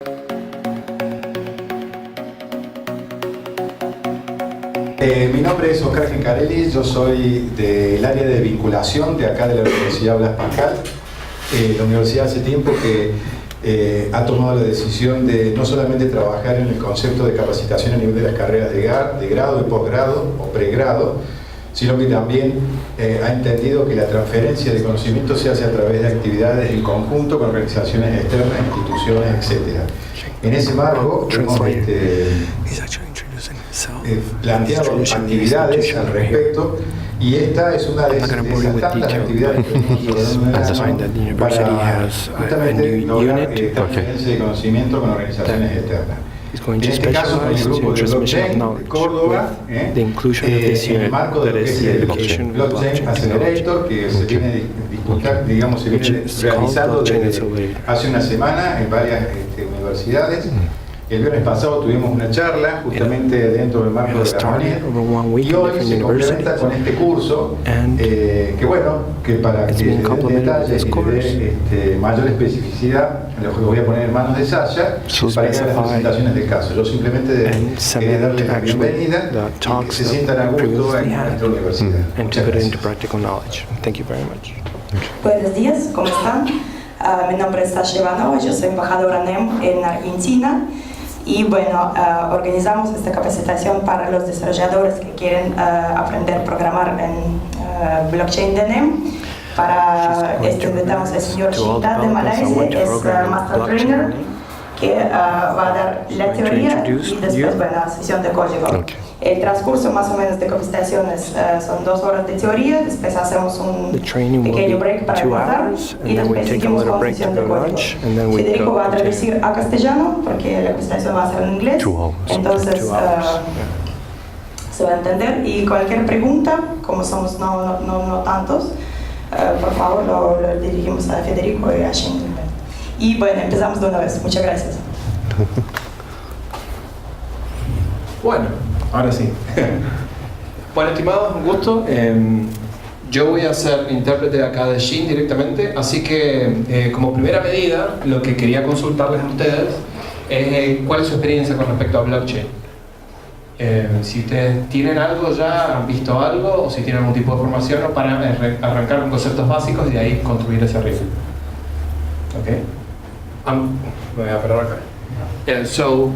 Mi nombre es Oscar Gencarelli, yo soy del área de vinculación de acá de la Universidad Blas Pascal. La universidad hace tiempo que ha tomado la decisión de no solamente trabajar en el concepto de capacitación a nivel de las carreras de grado, de posgrado o pregrado, sino que también ha entendido que la transferencia de conocimiento se hace a través de actividades en conjunto con organizaciones externas, instituciones, etc. En ese marco hemos planteado actividades al respecto, y esta es una de esas tantas actividades que para justamente lograr transferencia de conocimiento con organizaciones externas. En este caso, con el grupo de Blockchain de Córdoba, en el marco de lo que es el Blockchain Accelerator, que se viene realizando desde hace una semana en varias universidades. El viernes pasado tuvimos una charla justamente dentro del marco de la Armonía, y hoy se complementa con este curso que para que se dé detalles y dé mayor especificidad, lo que voy a poner en manos de Sasha para ir a las presentaciones del caso. Yo simplemente quería darles la bienvenida y que se sientan a gusto en nuestra universidad. Muchas gracias. Buenos días, ¿cómo están? Mi nombre es Sasha Ivanova, yo soy embajadora NEM en Argentina. Y bueno, organizamos esta capacitación para los desarrolladores que quieren aprender a programar en blockchain de NEM. Para esto invitamos al señor Shinta de Malasia, es Master Trainer, que va a dar la teoría y después la sesión de código. El transcurso más o menos de capacitaciones son 2 horas de teoría, después hacemos un pequeño break para almorzar y después seguimos con la sesión de código. Federico va a traducir a castellano porque la capacitación va a ser en inglés, entonces se va a entender, y cualquier pregunta, como somos no tantos, por favor lo dirigimos a Federico y a Shinta. Y bueno, empezamos de una vez. Muchas gracias. Bueno, ahora sí. Bueno, estimados, un gusto. Yo voy a ser intérprete acá de Shin directamente, así que como primera medida, lo que quería consultarles a ustedes es cuál es su experiencia con respecto a blockchain. Si ustedes tienen algo ya, han visto algo, o si tienen algún tipo de formación, o para arrancar con conceptos básicos y de ahí construir hacia arriba. Okay. Voy a parar acá. So,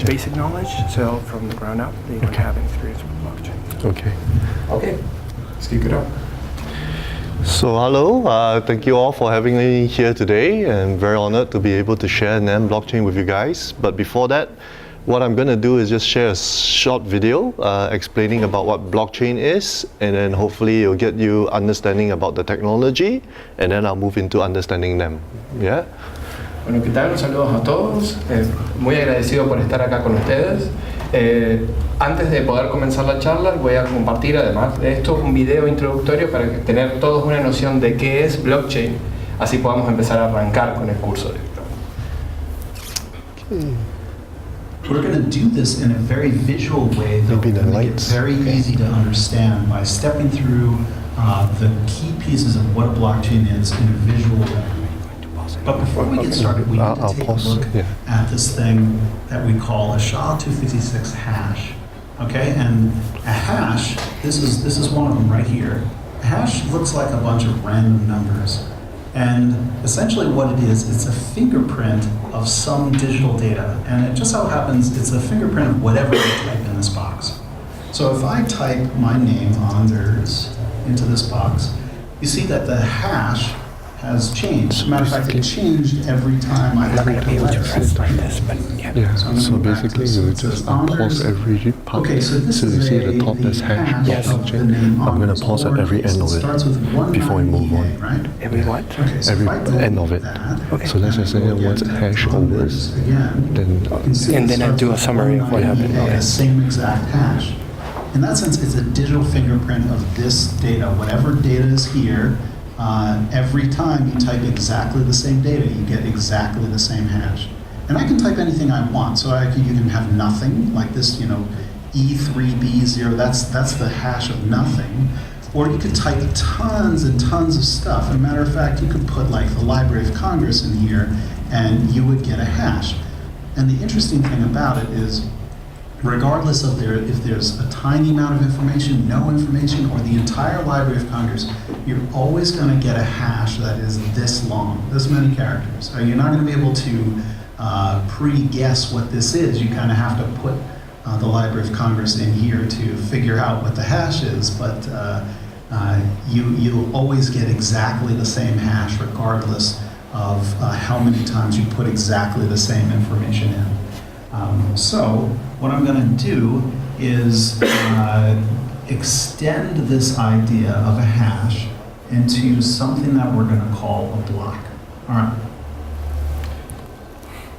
basic knowledge, so from the ground up, you don't have experience with blockchain. Okay, let's kick it up. So hello, thank you all for having me here today. I'm very honored to be able to share NEM blockchain with you guys. But before that, what I'm going to do is just share a short video explaining about what blockchain is, and then hopefully it'll get you understanding about the technology, and then I'll move into understanding NEM. Yeah? Bueno, ¿qué tal? Saludos a todos. Muy agradecido por estar acá con ustedes. Antes de poder comenzar la charla, voy a compartir, además de esto, un video introductorio para tener todos una noción de qué es blockchain, así podamos empezar a arrancar con el curso. We're going to do this in a very visual way that will make it very easy to understand by stepping through the key pieces of what a blockchain is in a visual way. But before we get started, we need to take a look at this thing that we call a SHA-256 hash. Okay, and a hash, this is one of them right here. A hash looks like a bunch of random numbers. And essentially what it is, it's a fingerprint of some digital data. And it just so happens it's a fingerprint of whatever I type in this box. So if I type my name, Anders, into this box, you see that the hash has changed. Matter of fact, it changed every time I type a letter. So basically you just pause every part. Okay, so this you see the top is hash blockchain. I'm going to pause at every end of it before we move on. Right? Every what? Okay, so every end of it. Okay. So let's just say once hash over, then And then I do a summary of what happened. The same exact hash. In that sense, it's a digital fingerprint of this data. Whatever data is here, every time you type exactly the same data, you get exactly the same hash. And I can type anything I want. So you can have nothing, like this, E3B0, that's the hash of nothing. Or you could type tons and tons of stuff. As a matter of fact, you could put like the Library of Congress in here and you would get a hash. And the interesting thing about it is, regardless of if there's a tiny amount of information, no information, or the entire Library of Congress, you're always going to get a hash that is this long, this many characters. So you're not going to be able to pre-guess what this is. You kind of have to put the Library of Congress in here to figure out what the hash is, but you'll always get exactly the same hash regardless of how many times you put exactly the same information in. So what I'm going to do is extend this idea of a hash into something that we're going to call a block. All right.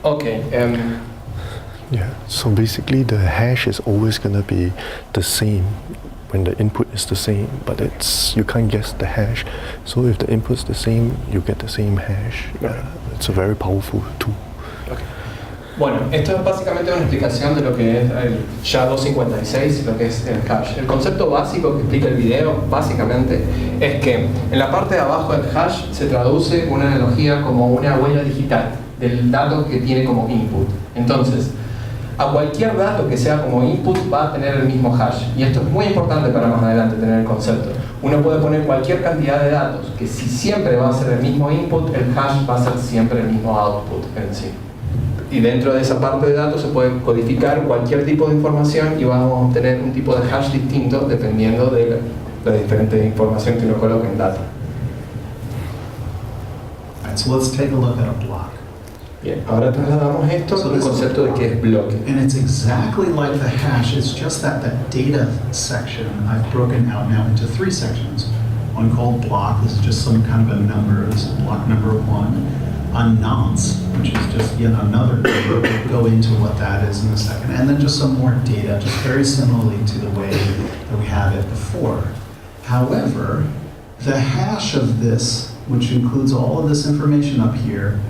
Okay. Yeah, so basically the hash is always going to be the same when the input is the same, but you can't guess the hash. So if the input's the same, you get the same hash. It's a very powerful tool. Okay. Bueno, esto es básicamente una explicación de lo que es el SHA-256, lo que es el hash. El concepto básico que explica el video, básicamente, es que en la parte de abajo del hash se traduce una analogía como una huella digital del dato que tiene como input. Entonces, a cualquier dato que sea como input va a tener el mismo hash. Y esto es muy importante para más adelante tener el concepto. Uno puede poner cualquier cantidad de datos, que si siempre va a ser el mismo input, el hash va a ser siempre el mismo output en sí. Y dentro de esa parte de datos se puede codificar cualquier tipo de información y vamos a obtener un tipo de hash distinto dependiendo de la diferente información que uno coloque en data. All right, so let's take a look at a block. Bien, ahora trasladamos esto a un concepto de que es bloque. And it's exactly like the hash, it's just that data section I've broken out now into 3 sections. One called block, this is just some kind of a number, this is block number 1. A nonce, which is just yet another number, we'll go into what that is in a second. And then just some more data, just very similarly to the way that we had it before. However, the hash of this, which includes all of this information up here,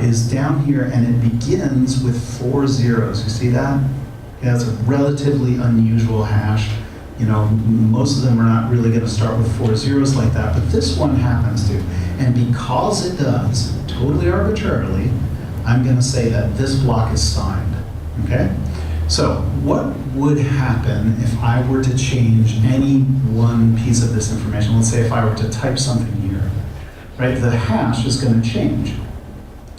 is down here, and it begins with 4 zeros. You see that? Yeah, it's a relatively unusual hash. You know, most of them are not really going to start with 4 zeros like that, but this one happens to. And because it does, totally arbitrarily, I'm going to say that this block is signed. Okay? So what would happen if I were to change any one piece of this information? Let's say if I were to type something here, right? The hash is going to change.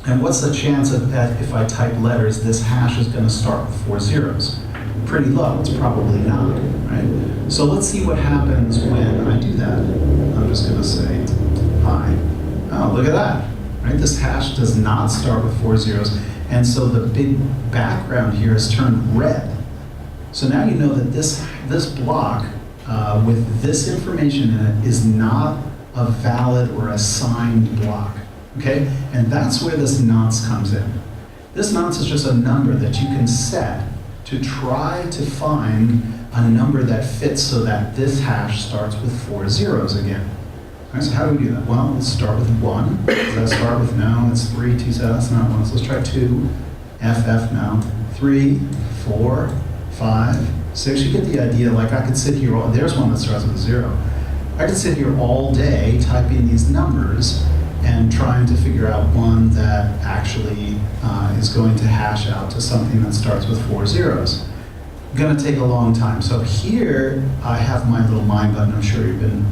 And what's the chance of that if I type letters, this hash is going to start with 4 zeros? Pretty low, it's probably not, right? So let's see what happens when I do that. I'm just going to say hi. Oh, look at that, right? This hash does not start with 4 zeros. And so the big background here is turned red. So now you know that this block with this information in it is not a valid or a signed block. Okay, and that's where this nonce comes in. This nonce is just a number that you can set to try to find a number that fits so that this hash starts with 4 zeros again. All right, so how do we do that? Well, let's start with 1. Does that start with, no, it's 3, 2, so that's not 1. So let's try 2, FF now, 3, 4, 5, 6. You get the idea, like I could sit here, there's one that starts with 0. I could sit here all day typing these numbers and trying to figure out one that actually is going to hash out to something that starts with 4 zeros. Going to take a long time. So here I have my little mind button. I'm sure you've been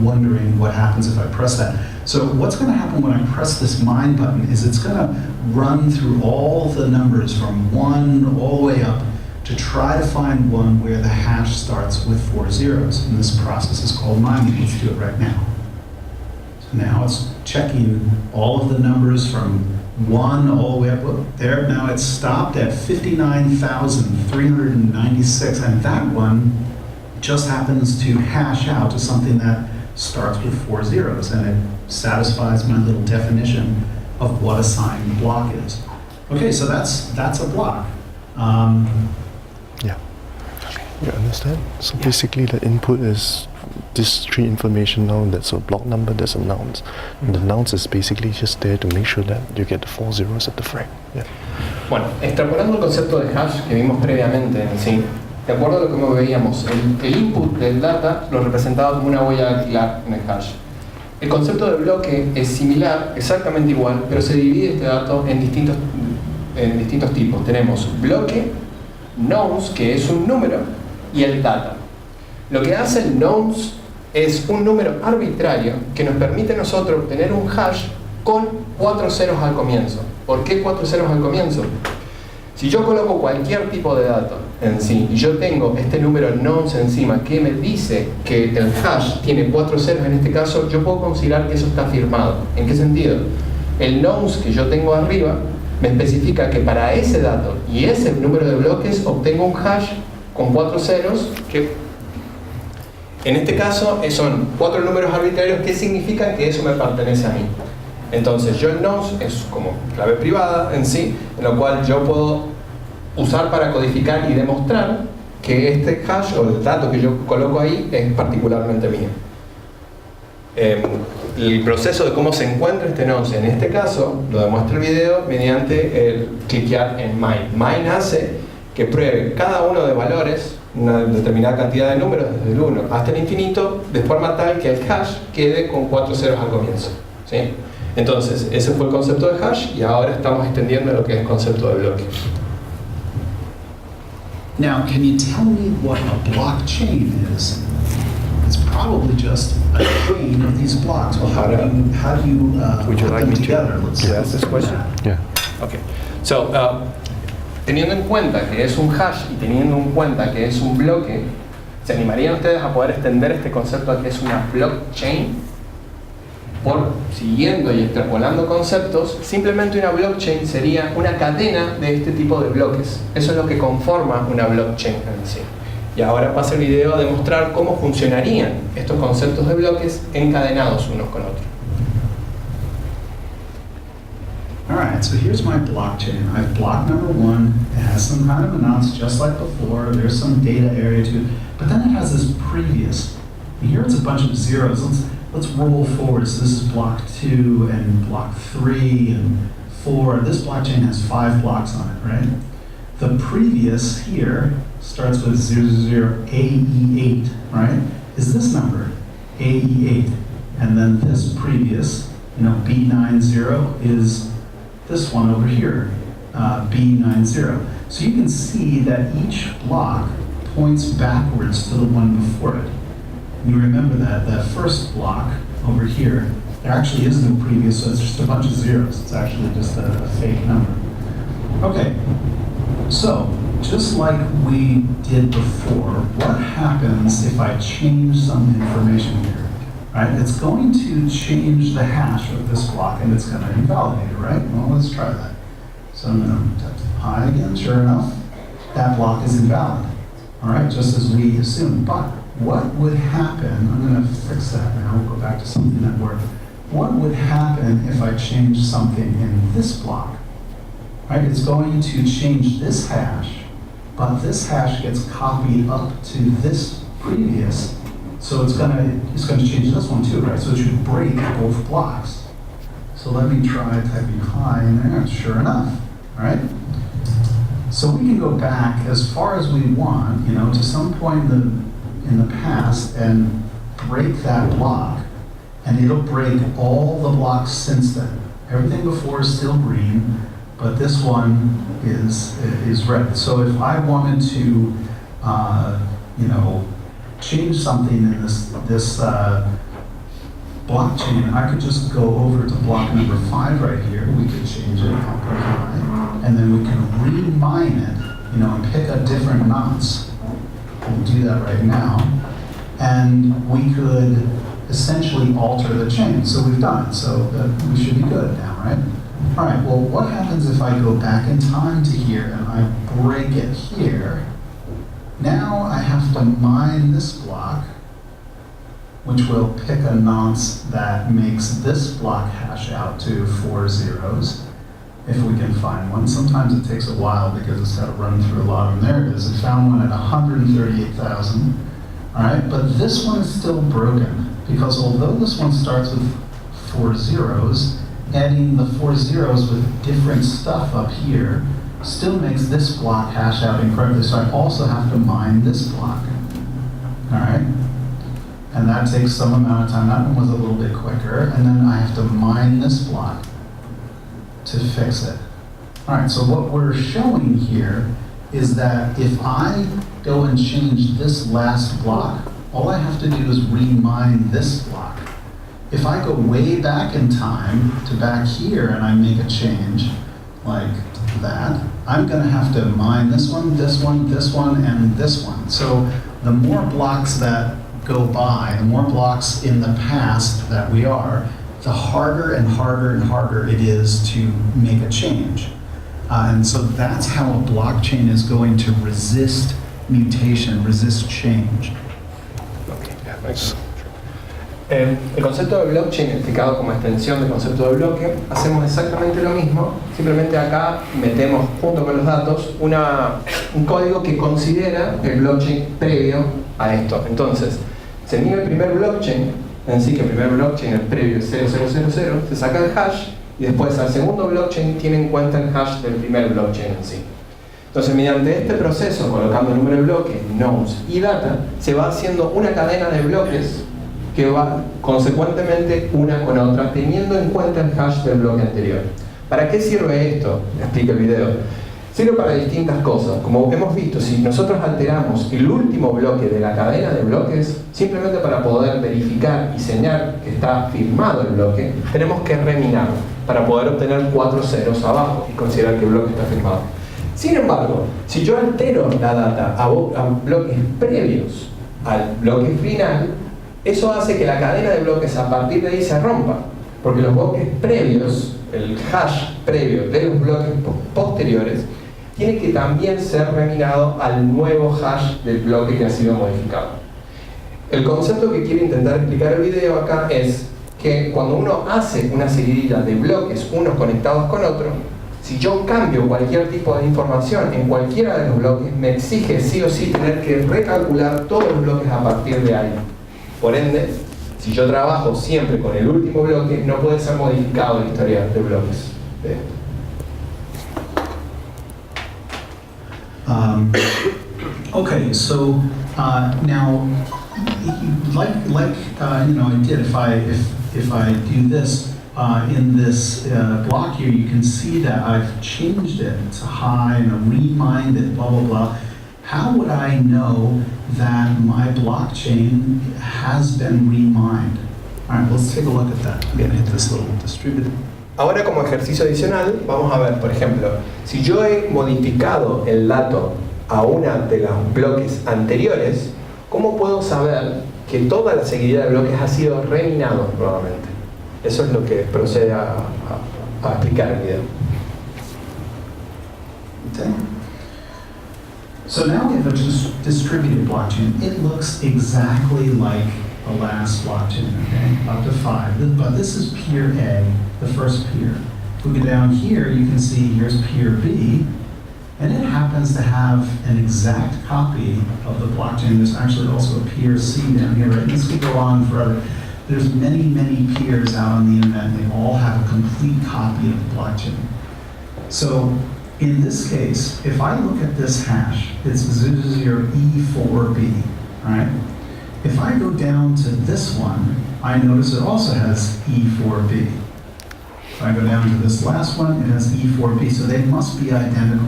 wondering what happens if I press that. So what's going to happen when I press this mind button is it's going to run through all the numbers from 1 all the way up to try to find one where the hash starts with 4 zeros. And this process is called miming. Let's do it right now. Now it's checking all of the numbers from 1 all the way up. There, now it's stopped at 59,396, and that one just happens to hash out to something that starts with 4 zeros, and it satisfies my little definition of what a signed block is. Okay, so that's a block. Yeah. You understand? So basically the input is this 3 information now, that's a block number, that's a nonce. And the nonce is basically just there to make sure that you get the 4 zeros at the frame. Yeah. Bueno, extrapolando el concepto de hash que vimos previamente en sí, de acuerdo a lo que veíamos, el input del data lo representaba como una huella dactilar en el hash. El concepto de bloque es similar, exactamente igual, pero se divide este dato en distintos tipos. Tenemos bloque, nonce, que es un número, y el data. Lo que hace el nonce es un número arbitrario que nos permite a nosotros obtener un hash con 4 ceros al comienzo. ¿Por qué 4 ceros al comienzo? Si yo coloco cualquier tipo de dato en sí y yo tengo este número nonce encima que me dice que el hash tiene 4 ceros en este caso, yo puedo considerar que eso está firmado. ¿En qué sentido? El nonce que yo tengo arriba me especifica que para ese dato y ese número de bloques obtengo un hash con 4 ceros que en este caso son 4 números arbitrarios que significan que eso me pertenece a mí. Entonces yo el nonce es como clave privada en sí, en lo cual yo puedo usar para codificar y demostrar que este hash o el dato que yo coloco ahí es particularmente mío. El proceso de cómo se encuentra este nonce en este caso lo demuestra el video mediante el cliquear en mine. Mine hace que pruebe cada uno de valores, una determinada cantidad de números desde el 1 hasta el infinito, de forma tal que el hash quede con 4 ceros al comienzo, ¿sí? Entonces, ese fue el concepto de hash y ahora estamos extendiendo lo que es el concepto de bloque. Now, can you tell me what a blockchain is? It's probably just a chain of these blocks. Well, how do you Would you put like them me together? to ask this question? Yeah. Okay. So, teniendo en cuenta que es un hash y teniendo en cuenta que es un bloque, ¿se animarían ustedes a poder extender este concepto a que es una blockchain? Siguiendo y extrapolando conceptos, simplemente una blockchain sería una cadena de este tipo de bloques. Eso es lo que conforma una blockchain en sí. Y ahora pasa el video a demostrar cómo funcionarían estos conceptos de bloques encadenados unos con otros. All right, so here's my blockchain. I have block number 1. It has some kind of a nonce just like before. There's some data area to it. But then it has this previous. And here it's a bunch of zeros. Let's roll forward. So this is block 2 and block 3 and 4. This blockchain has 5 blocks on it, right? The previous here starts with 000 AE8, right? Is this number, AE8. And then this previous, B90 is this one over here, B90. So you can see that each block points backwards to the one before it. You remember that first block over here, there actually is no previous, so it's just a bunch of zeros. It's actually just a fake number. Okay, so just like we did before, what happens if I change some information here? Right? It's going to change the hash of this block and it's going to invalidate it, right? Well, let's try that. So I'm going to type pi again, sure enough, that block is invalid. All right, just as we assumed. But what would happen, I'm going to fix that now, we'll go back to something that worked. What would happen if I change something in this block? Right, it's going to change this hash, but this hash gets copied up to this previous, so it's going to change this one too, right? So it should break both blocks. So let me try typing pi in there, sure enough, all right? So we can go back as far as we want, to some point in the past and break that block, and it'll break all the blocks since then. Everything before is still green, but this one is red. So if I wanted to, change something in this blockchain, I could just go over to block number 5 right here. We could change it, and then we can remine it, and pick a different nonce. We'll do that right now, and we could essentially alter the chain. So we've done it, so that we should be good now, right? All right, well, what happens if I go back in time to here and I break it here? Now I have to mine this block, which will pick a nonce that makes this block hash out to 4 zeros, if we can find one. Sometimes it takes a while because it's got to run through a lot of them. There it is, it found one at 138,000. All right, but this one is still broken, because although this one starts with 4 zeros, adding the 4 zeros with different stuff up here still makes this block hash out incorrectly, so I also have to mine this block. All right? And that takes some amount of time. That one was a little bit quicker. And then I have to mine this block to fix it. All right, so what we're showing here is that if I go and change this last block, all I have to do is remine this block. If I go way back in time to back here and I make a change like that, I'm gonna have to mine this one, this one, this one, and this one. So the more blocks that go by, the more blocks in the past that we are, the harder and harder and harder it is to make a change. And so that's how a blockchain is going to resist mutation, resist change. El concepto de blockchain, explicado como extensión del concepto de bloque, hacemos exactamente lo mismo, simplemente acá metemos junto con los datos un código que considera el blockchain previo a esto. Entonces, se mide el primer blockchain, en sí que el primer blockchain, el previo es 0000, se saca el hash y después al segundo blockchain tiene en cuenta el hash del primer blockchain en sí. Entonces, mediante este proceso, colocando el número de bloque, nodes y data, se va haciendo una cadena de bloques que va consecuentemente una con otra, teniendo en cuenta el hash del bloque anterior. ¿Para qué sirve esto? Explica el video. Sirve para distintas cosas. Como hemos visto, si nosotros alteramos el último bloque de la cadena de bloques, simplemente para poder verificar y señalar que está firmado el bloque, tenemos que reminarlo para poder obtener 4 ceros abajo y considerar que el bloque está firmado. Sin embargo, si yo altero la data a bloques previos al bloque final, eso hace que la cadena de bloques a partir de ahí se rompa, porque los bloques previos, el hash previo de los bloques posteriores, tiene que también ser reminado al nuevo hash del bloque que ha sido modificado. El concepto que quiere intentar explicar el video acá es que cuando uno hace una seguidilla de bloques unos conectados con otros, si yo cambio cualquier tipo de información en cualquiera de los bloques, me exige sí o sí tener que recalcular todos los bloques a partir de ahí. Por ende, si yo trabajo siempre con el último bloque, no puede ser modificado el historial de bloques. Okay, so now, like you know, I did. If I do this in this block here, you can see that I've changed it to high and I remined it, blah blah blah. How would I know that my blockchain has been remined? All right, let's take a look at that. I'm going to hit this little distributed. Ahora, como ejercicio adicional, vamos a ver, por ejemplo, si yo he modificado el dato a una de los bloques anteriores, ¿cómo puedo saber que toda la seguidilla de bloques ha sido reminado nuevamente? Eso es lo que procede a explicar el video. Okay. So now we have a distributed blockchain. It looks exactly like the last blockchain, okay? Up to 5. But this is peer A, the first peer. If we go down here, you can see here's peer B, and it happens to have an exact copy of the blockchain. There's actually also a peer C down here, right? And this could go on forever. There's many, many peers out on the internet, and they all have a complete copy of the blockchain. So in this case, if I look at this hash, it's 00E4B, right? If I go down to this one, I notice it also has E4B. If I go down to this last one, it has E4B, so they must be identical.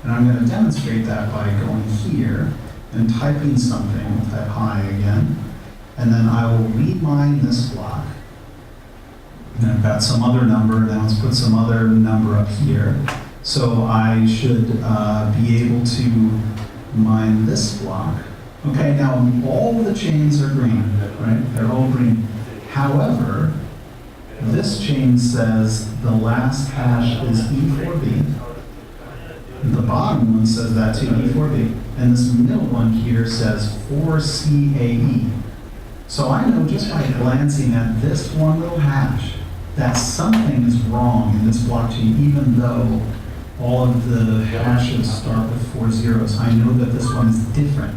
And I'm going to demonstrate that by going here and typing something, type hi again, and then I will remine this block. And I've got some other number, now let's put some other number up here. So I should be able to mine this block. Okay, now all the chains are green, right? They're all green. However, this chain says the last hash is E4B. The bottom one says that too, E4B. And this middle one here says 4CAE. So I know just by glancing at this one little hash that something is wrong in this blockchain, even though all of the hashes start with 4 zeros. I know that this one is different.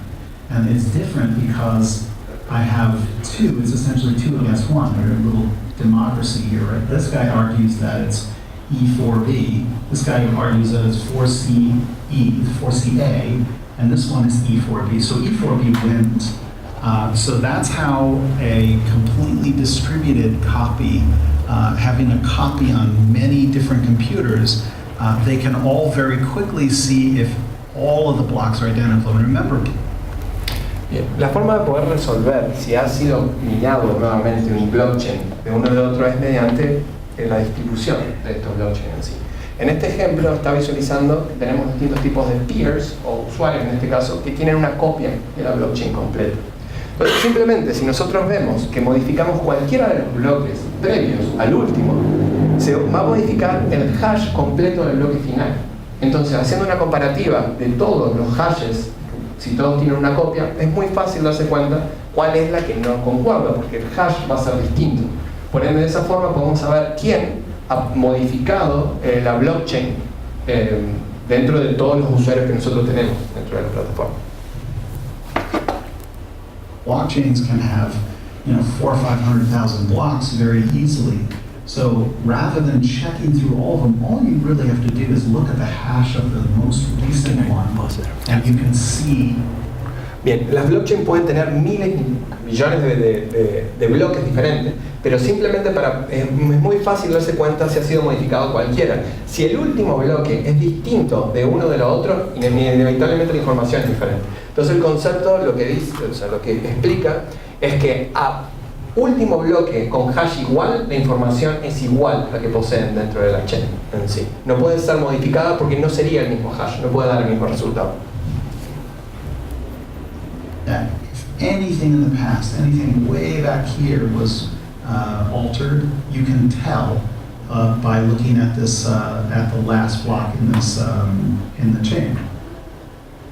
And it's different because I have 2, it's essentially 2 against 1. There's a little democracy here, right? This guy argues that it's E4B. This guy argues that it's 4CA, and this one is E4B. So E4B wins. So that's how a completely distributed copy, having a copy on many different computers, they can all very quickly see if all of the blocks are identical. And remember, bien, la forma de poder resolver si ha sido minado nuevamente un blockchain de uno de otro es mediante la distribución de estos blockchains en sí. En este ejemplo está visualizando que tenemos distintos tipos de peers o usuarios en este caso que tienen una copia de la blockchain completa. Entonces simplemente si nosotros vemos que modificamos cualquiera de los bloques previos al último, se va a modificar el hash completo del bloque final. Entonces haciendo una comparativa de todos los hashes, si todos tienen una copia, es muy fácil darse cuenta cuál es la que no concuerda, porque el hash va a ser distinto. Por ende, de esa forma podemos saber quién ha modificado la blockchain dentro de todos los usuarios que nosotros tenemos dentro de la plataforma. blockchains can have, 400,000 or 500,000 blocks very easily. So rather than checking through all of them, all you really have to do is look at the hash of the most recent one, and you can see. Bien, las blockchains pueden tener miles y millones de bloques diferentes, pero simplemente es muy fácil darse cuenta si ha sido modificado cualquiera. Si el último bloque es distinto de uno de los otros, inevitablemente la información es diferente. Entonces el concepto lo que dice, lo que explica es que a último bloque con hash igual, la información es igual a la que poseen dentro de la chain en sí. No puede ser modificada porque no sería el mismo hash, no puede dar el mismo resultado. That if anything in the past, anything way back here was altered, you can tell by looking at this at the last block in this in the chain.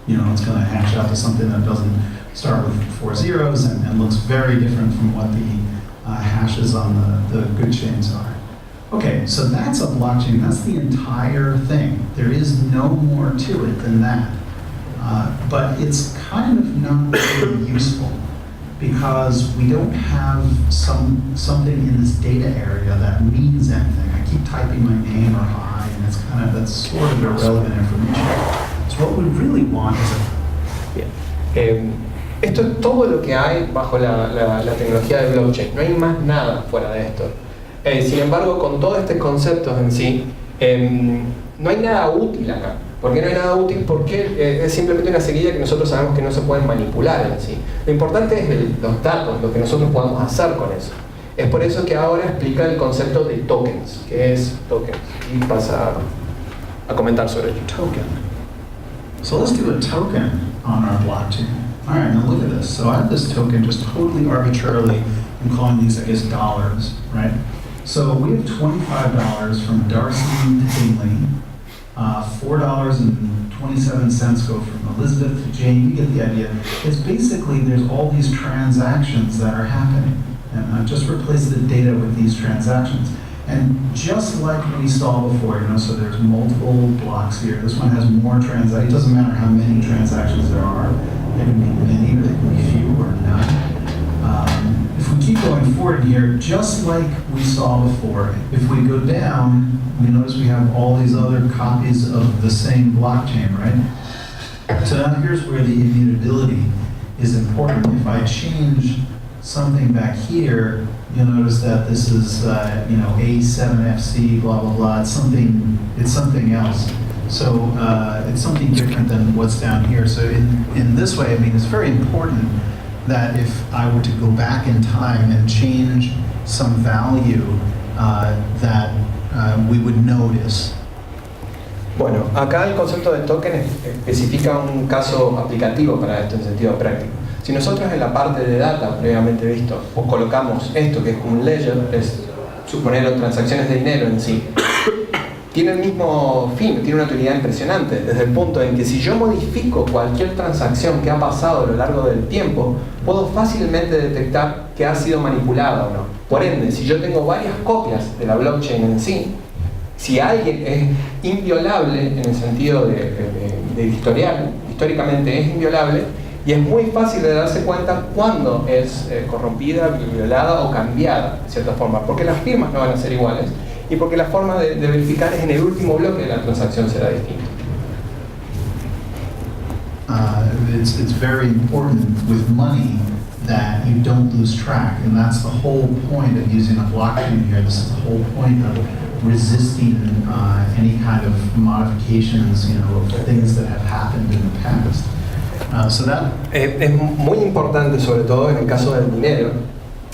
It's going to hash out to something that doesn't start with 4 zeros and looks very different from what the hashes on the good chains are. Okay, so that's a blockchain. That's the entire thing. There is no more to it than that. But it's kind of not very useful because we don't have something in this data area that means anything. I keep typing my name or hi, and that's sort of irrelevant information. So what we really want is esto es todo lo que hay bajo la tecnología de blockchain. No hay más nada fuera de esto. Sin embargo, con todos estos conceptos en sí, no hay nada útil acá. ¿Por qué no hay nada útil? Porque es simplemente una seguida que nosotros sabemos que no se pueden manipular en sí. Lo importante es los datos, lo que nosotros podamos hacer con eso. Es por eso que ahora explica el concepto de tokens. ¿Qué es tokens? Y pasa a comentar sobre ello. Token. So let's do a token on our blockchain. All right, now look at this. So I have this token just totally arbitrarily. I'm calling these, I guess, dollars, right? So we have $25 from Darcy to Dingley. $4.27 go from Elizabeth to Jane. You get the idea. It's basically there's all these transactions that are happening, and I've just replaced the data with these transactions. And just like we saw before, so there's multiple blocks here. This one has more transactions. It doesn't matter how many transactions there are. There can be many, or there can be few, or none. If we keep going forward here, just like we saw before, if we go down, we notice we have all these other copies of the same blockchain, right? So now here's where the immutability is important. If I change something back here, you'll notice that this is, A7FC, blah, blah, blah. It's something else. So it's something different than what's down here. So in this way, it's very important that if I were to go back in time and change some value that we would notice. Bueno, acá el concepto de token especifica un caso aplicativo para esto en sentido práctico. Si nosotros en la parte de data previamente visto colocamos esto que es un ledger, es suponer transacciones de dinero en sí, tiene el mismo fin, tiene una utilidad impresionante desde el punto en que si yo modifico cualquier transacción que ha pasado a lo largo del tiempo, puedo fácilmente detectar que ha sido manipulada o no. Por ende, si yo tengo varias copias de la blockchain en sí, si alguien es inviolable en el sentido de historial, históricamente es inviolable, y es muy fácil de darse cuenta cuándo es corrompida, violada o cambiada de cierta forma, porque las firmas no van a ser iguales y porque la forma de verificar es en el último bloque de la transacción será distinta. It's very important with money that you don't lose track, and that's the whole point of using a blockchain here. This is the whole point of resisting any kind of modifications, of things that have happened in the past. Es muy importante, sobre todo en el caso del dinero,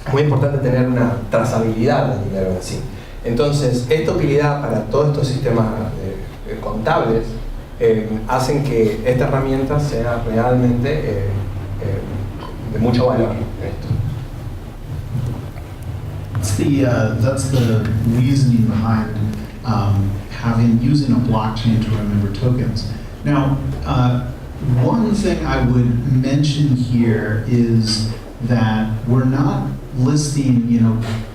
es muy importante tener una trazabilidad del dinero en sí. Entonces, esta utilidad para todos estos sistemas contables hacen que esta herramienta sea realmente de mucho valor en esto. That's the reasoning behind using a blockchain to remember tokens. Now, one thing I would mention here is that we're not listing,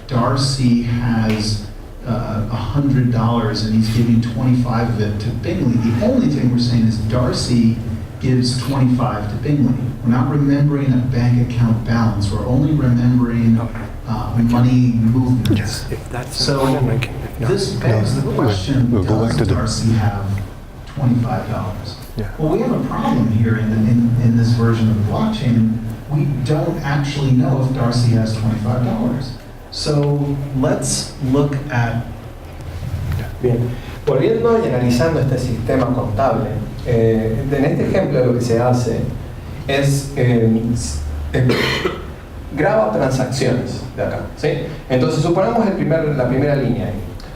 Darcy has $100 and he's giving 25 of it to Bingley. The only thing we're saying is Darcy gives 25 to Bingley. We're not remembering a bank account balance. We're only remembering money movements. Yes, if that's so this begs the question, does Darcy have $25? Yeah. Well, we have a problem here in this version of the blockchain. We don't actually know if Darcy has $25. So let's look at... Bien, volviendo y analizando este sistema contable, en este ejemplo lo que se hace es graba transacciones de acá, ¿sí? Entonces suponemos la primera línea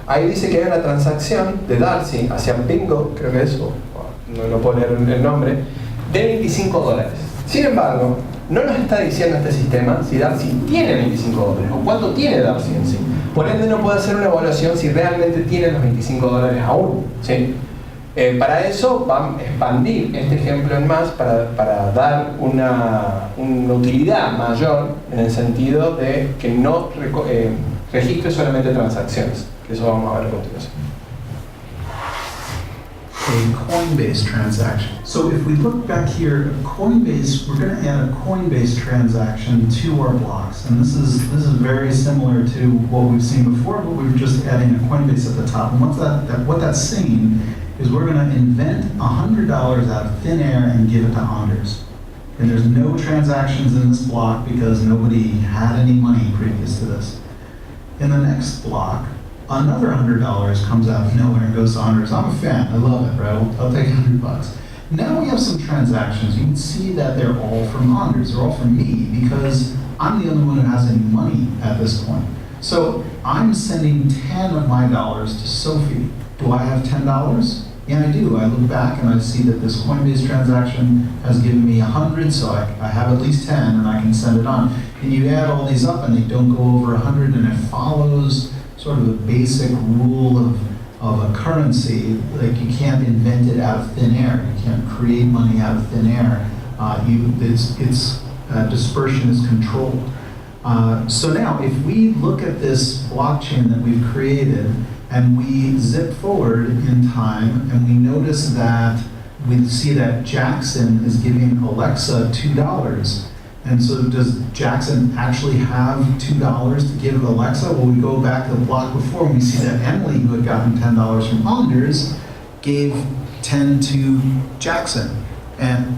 ahí dice que hay una transacción de Darcy hacia Bingo, creo que es, no puedo leer el nombre, de $25. Sin embargo, no nos está diciendo este sistema si Darcy tiene $25 o cuánto tiene Darcy en sí. Por ende no puede hacer una evaluación si realmente tiene los $25 aún, ¿sí? Para eso va a expandir este ejemplo en más para dar una utilidad mayor en el sentido de que no registre solamente transacciones, que eso vamos a ver a continuación. A Coinbase transaction. So if we look back here, Coinbase, we're going to add a Coinbase transaction to our blocks, and this is very similar to what we've seen before, but we were just adding a Coinbase at the top. And what that's saying is we're going to invent $100 out of thin air and give it to Anders. And there's no transactions in this block because nobody had any money previous to this. In the next block, another $100 comes out of nowhere and goes to Anders. I'm a fan, I love it, right? I'll take $100. Now we have some transactions. You can see that they're all from Anders. They're all from me because I'm the only one who has any money at this point. So I'm sending 10 of my dollars to Sophie. Do I have $10? Yeah, I do. I look back and I see that this Coinbase transaction has given me 100, so I have at least 10 and I can send it on. And you add all these up and they don't go over 100, and it follows sort of a basic rule of a currency. Like, you can't invent it out of thin air. You can't create money out of thin air. Its dispersion is controlled. So now, if we look at this blockchain that we've created and we zip forward in time and we notice that we see that Jackson is giving Alexa $2. And so does Jackson actually have $2 to give Alexa? Well, we go back to the block before and we see that Emily, who had gotten $10 from Anders, gave 10 to Jackson. And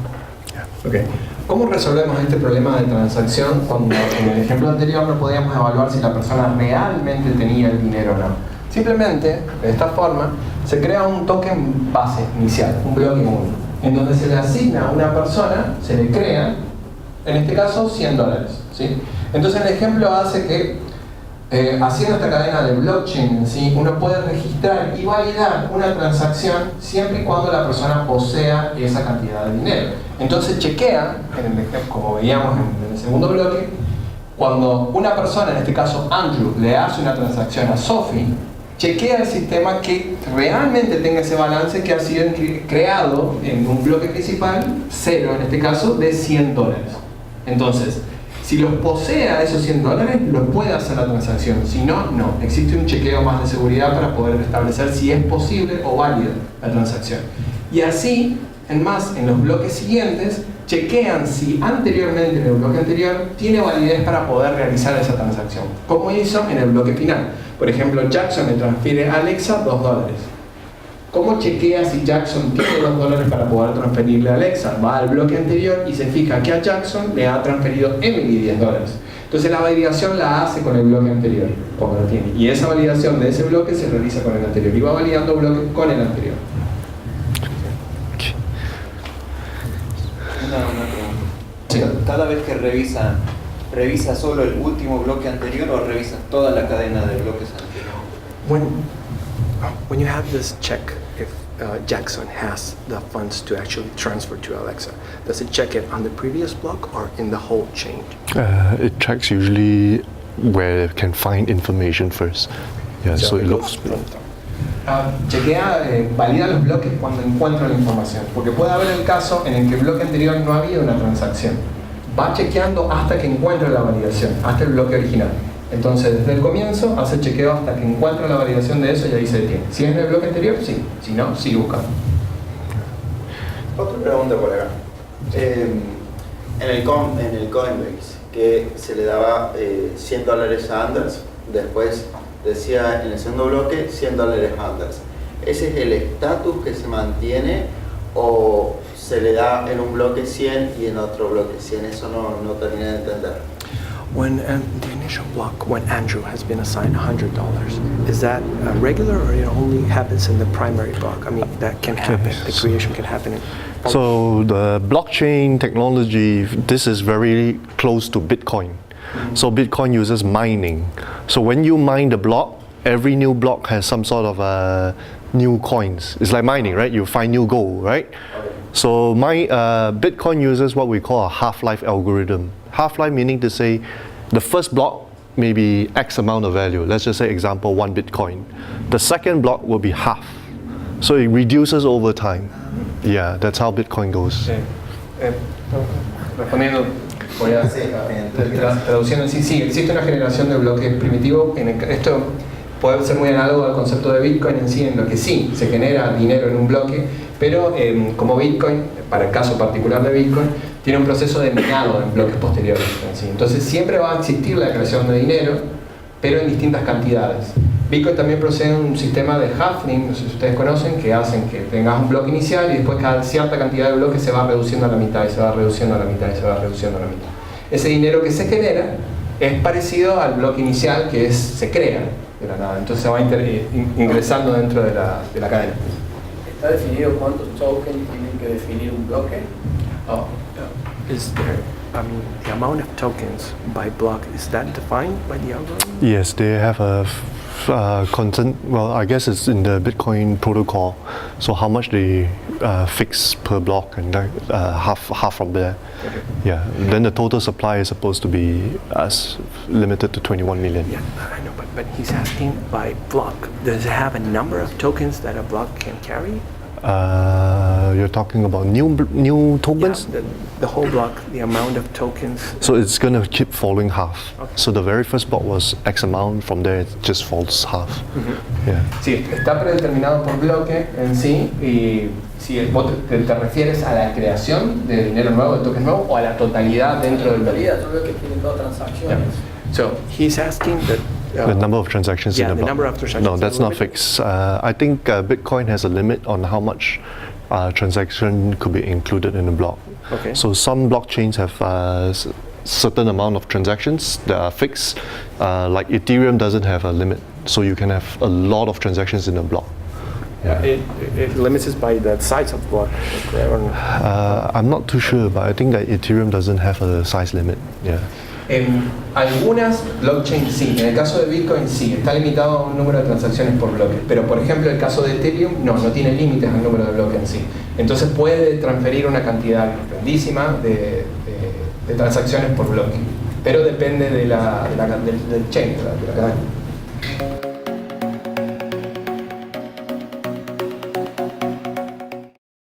Okay. ¿Cómo resolvemos este problema de transacción cuando en el ejemplo anterior no podíamos evaluar si la persona realmente tenía el dinero o no? Simplemente, de esta forma, se crea un token base inicial, un bloque 1, en donde se le asigna a una persona, se le crea, en este caso, $100, ¿sí? Entonces el ejemplo hace que, haciendo esta cadena de blockchain, ¿sí?, uno puede registrar y validar una transacción siempre y cuando la persona posea esa cantidad de dinero. Entonces chequea, como veíamos en el segundo bloque, cuando una persona, en este caso Andrew, le hace una transacción a Sophie, chequea el sistema que realmente tenga ese balance que ha sido creado en un bloque principal, 0 en este caso, de $100. Entonces, si los posee esos $100, los puede hacer la transacción. Si no, no. Existe un chequeo más de seguridad para poder establecer si es posible o válida la transacción. Y así, en los bloques siguientes, chequean si anteriormente, en el bloque anterior, tiene validez para poder realizar esa transacción, como hizo en el bloque final. Por ejemplo, Jackson le transfiere a Alexa $2. ¿Cómo chequea si Jackson tiene $2 para poder transferirle a Alexa? Va al bloque anterior y se fija que a Jackson le ha transferido Emily $10. Entonces la validación la hace con el bloque anterior, cuando lo tiene. Y esa validación de ese bloque se realiza con el anterior. Y va validando bloques con el anterior. Una pregunta. Sí. Cada vez que ¿revisa solo el último bloque anterior o revisa toda la cadena de bloques anteriores? When you have this check, if Jackson has the funds to actually transfer to Alexa, does it check it on the previous block or in the whole chain? It checks usually where it can find information first. Yeah, so it looks. Chequea, valida los bloques cuando encuentra la información, porque puede haber el caso en el que el bloque anterior no ha habido una transacción. Va chequeando hasta que encuentre la validación, hasta el bloque original. Entonces, desde el comienzo hace chequeo hasta que encuentra la validación de eso y ahí se detiene. Si es en el bloque anterior, sí. Si no, sigue buscando. Otra pregunta por acá. En el Coinbase, que se le daba $100 a Anders, después decía en el segundo bloque $100 a Anders. ¿Ese es el estatus que se mantiene o se le da en un bloque 100 y en otro bloque 100? Eso no terminé de entender. When the initial block, when Andrew has been assigned $100, is that regular or it only happens in the primary block? I mean, that can happen, the creation can happen in... So the blockchain technology, this is very close to Bitcoin. So Bitcoin uses mining. So when you mine the block, every new block has some sort of new coins. It's like mining, right? You find new gold, right? So Bitcoin uses what we call a half-life algorithm. Half-life meaning to say the first block may be X amount of value. Let's just say example 1 Bitcoin. The second block will be half. So it reduces over time. Yeah, that's how Bitcoin goes. Respondiendo, voy a traduciendo en sí, existe una generación de bloques primitivos. Esto puede ser muy análogo al concepto de Bitcoin en sí, en lo que sí se genera dinero en un bloque, pero como Bitcoin, para el caso particular de Bitcoin, tiene un proceso de minado en bloques posteriores en sí. Entonces siempre va a existir la creación de dinero, pero en distintas cantidades. Bitcoin también posee un sistema de halving, no sé si ustedes conocen, que hacen que tengas un bloque inicial y después cada cierta cantidad de bloques se va reduciendo a la mitad y se va reduciendo a la mitad y se va reduciendo a la mitad. Ese dinero que se genera es parecido al bloque inicial que se crea de la nada, entonces se va ingresando dentro de la cadena. ¿Está definido cuántos tokens tienen que definir un bloque? Is there, I mean, the amount of tokens by block, is that defined by the algorithm? Yes, they have a content, well, I guess it's in the Bitcoin protocol. So how much they fix per block and half from there. Okay. Yeah, then the total supply is supposed to be limited to 21 million. Yeah, I know, but he's asking by block. Does it have a number of tokens that a block can carry? You're talking about new tokens? Yeah, the whole block, the amount of tokens. So it's going to keep falling half. Okay. So the very first block was X amount, from there it just falls half. Yeah. Sí, está predeterminado por bloque en sí, y si vos te refieres a la creación de dinero nuevo, de tokens nuevos, o a la totalidad dentro del bloque. Son bloques que tienen todas transacciones. Yeah. So he's asking that The number of transactions in the block. the number of transactions. No, that's not fixed. I think Bitcoin has a limit on how much transaction could be included in a block. Okay. So some blockchains have certain amount of transactions that are fixed. Like Ethereum doesn't have a limit, so you can have a lot of transactions in a block. Yeah, it limits it by the size of the block. I'm not too sure, but I think that Ethereum doesn't have a size limit. Yeah. En algunas blockchains sí, en el caso de Bitcoin sí, está limitado a un número de transacciones por bloque, pero por ejemplo el caso de Ethereum no tiene límites al número de bloques en sí. Entonces puede transferir una cantidad grandísima de transacciones por bloque, pero depende del chain, de la cadena.